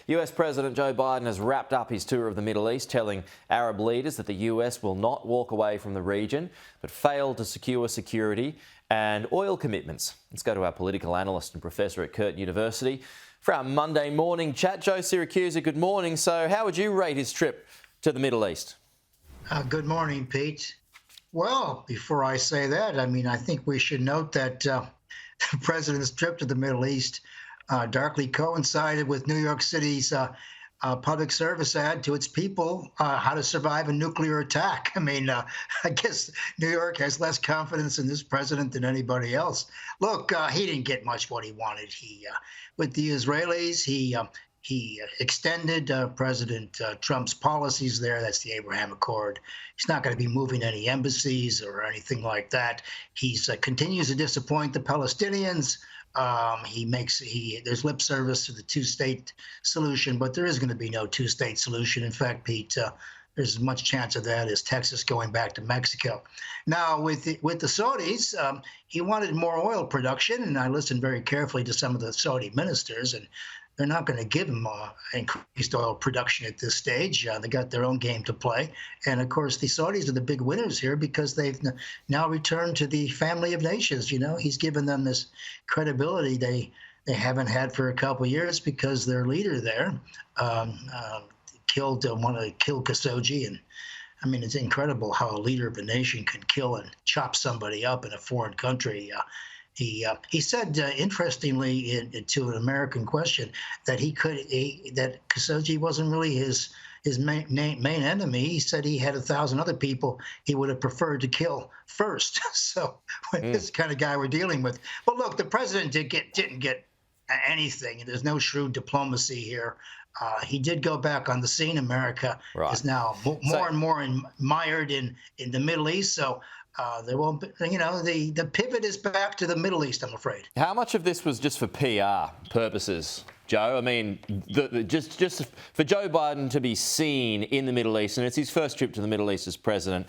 US President Joe Biden has wrapped up his tour of the Middle East, telling Arab leaders that the US will not walk away from the region, but fail to secure security and oil commitments. Let's go to our political analyst and professor at Curtin University for our Monday morning chat. Joe Siracusa, good morning. So how would you rate his trip to the Middle East? Good morning, Pete. Well, before I say that, I think we should note that the president's trip to the Middle East darkly coincided with New York City's public service ad to its people, how to survive a nuclear attack. I guess New York has less confidence in this president than anybody else. Look, he didn't get much what he wanted. With the Israelis, he extended President Trump's policies there. That's the Abraham Accord. He's not going to be moving any embassies or anything like that. He continues to disappoint the Palestinians. There's lip service to the two-state solution, but there is going to be no two-state solution. In fact, Pete, there's as much chance of that as Texas going back to Mexico. Now, with the Saudis, he wanted more oil production, and I listened very carefully to some of the Saudi ministers, and they're not going to give him increased oil production at this stage. They got their own game to play. And, of course, the Saudis are the big winners here because they've now returned to the family of nations. You know, he's given them this credibility they haven't had for a couple of years because their leader there wanted to kill Khashoggi. And, it's incredible how a leader of a nation can kill and chop somebody up in a foreign country. He said, interestingly, to an American question, that that Khashoggi wasn't really his main enemy. He said he had 1,000 other people he would have preferred to kill first. So this kind of guy we're dealing with. But look, the president didn't get anything. There's no shrewd diplomacy here. He did go back on the scene. America is now more and more mired in the Middle East. So there won't be, the pivot is back to the Middle East, I'm afraid. How much of this was just for PR purposes, Joe? Just for Joe Biden to be seen in the Middle East, and it's his first trip to the Middle East as president.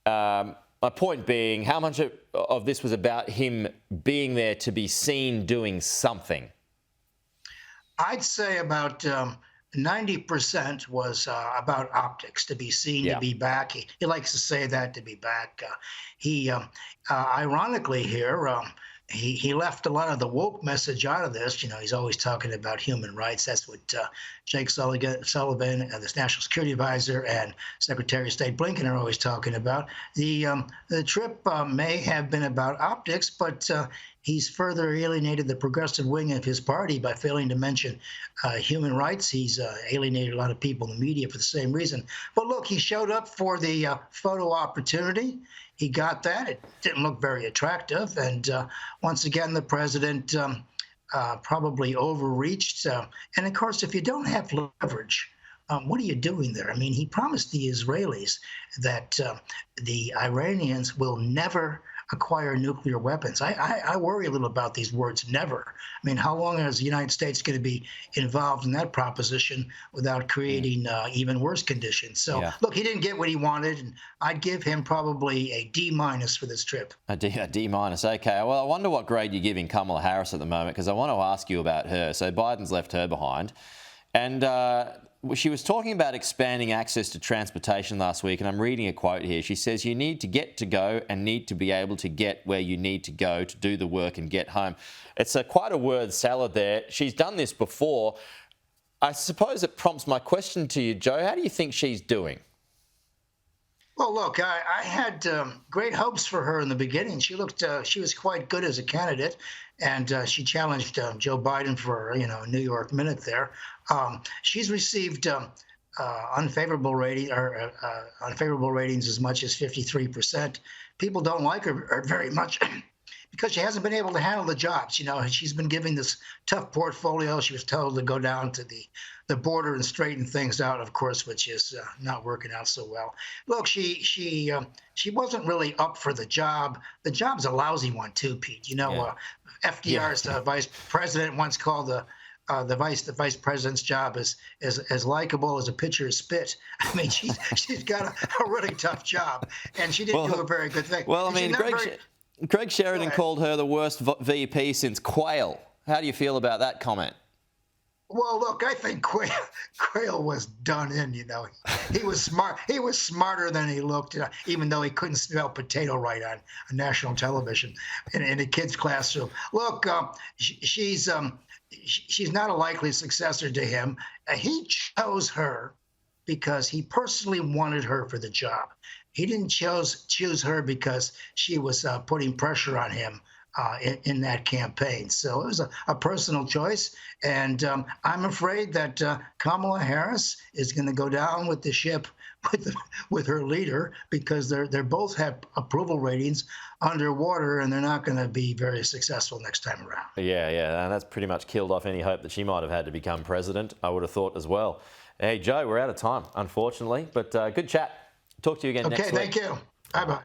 My point being, how much of this was about him being there to be seen doing something? I'd say about 90% was about optics, to be seen, to be back. He likes to say that, to be back. Ironically here, he left a lot of the woke message out of this. He's always talking about human rights. That's what Jake Sullivan, the National Security Advisor, and Secretary of State Blinken are always talking about. The trip may have been about optics, but he's further alienated the progressive wing of his party by failing to mention human rights. He's alienated a lot of people in the media for the same reason. But look, he showed up for the photo opportunity. He got that. It didn't look very attractive. And once again, the president probably overreached. And of course, if you don't have leverage, what are you doing there? He promised the Israelis that the Iranians will never acquire nuclear weapons. I worry a little about these words, never. How long is the United States going to be involved in that proposition without creating even worse conditions? So, Look, he didn't get what he wanted, and I'd give him probably a D- for this trip. A D-. Okay. Well, I wonder what grade you're giving Kamala Harris at the moment, because I want to ask you about her. So Biden's left her behind. And she was talking about expanding access to transportation last week, and I'm reading a quote here. She says, you need to get to go and need to be able to get where you need to go to do the work and get home. It's quite a word salad there. She's done this before. I suppose it prompts my question to you, Joe. How do you think she's doing? Well, look, I had great hopes for her in the beginning. She was quite good as a candidate, and she challenged Joe Biden for a New York minute there. She's received unfavorable ratings as much as 53%. People don't like her very much because she hasn't been able to handle the jobs. She's been given this tough portfolio. She was told to go down to the border and straighten things out, of course, which is not working out so well. Look, she wasn't really up for the job. The job's a lousy one too, Pete. FDR's vice president once called the vice president's job as likable as a pitcher of spit. She's got a really tough job, and she didn't do a very good thing. Well, Greg Sheridan called her the worst VP since Quayle. How do you feel about that comment? Well, look, I think Quayle was done in. He was smart. He was smarter than he looked, even though he couldn't spell potato right on national television in a kid's classroom. Look, she's not a likely successor to him. He chose her because he personally wanted her for the job. He didn't choose her because she was putting pressure on him in that campaign. So it was a personal choice. And I'm afraid that Kamala Harris is going to go down with the ship with her leader, because they're both have approval ratings underwater, and they're not going to be very successful next time around. Yeah, and that's pretty much killed off any hope that she might have had to become president, I would have thought as well. Hey, Joe, we're out of time, unfortunately, but good chat. Talk to you again next week. Okay, thank you. Bye-bye.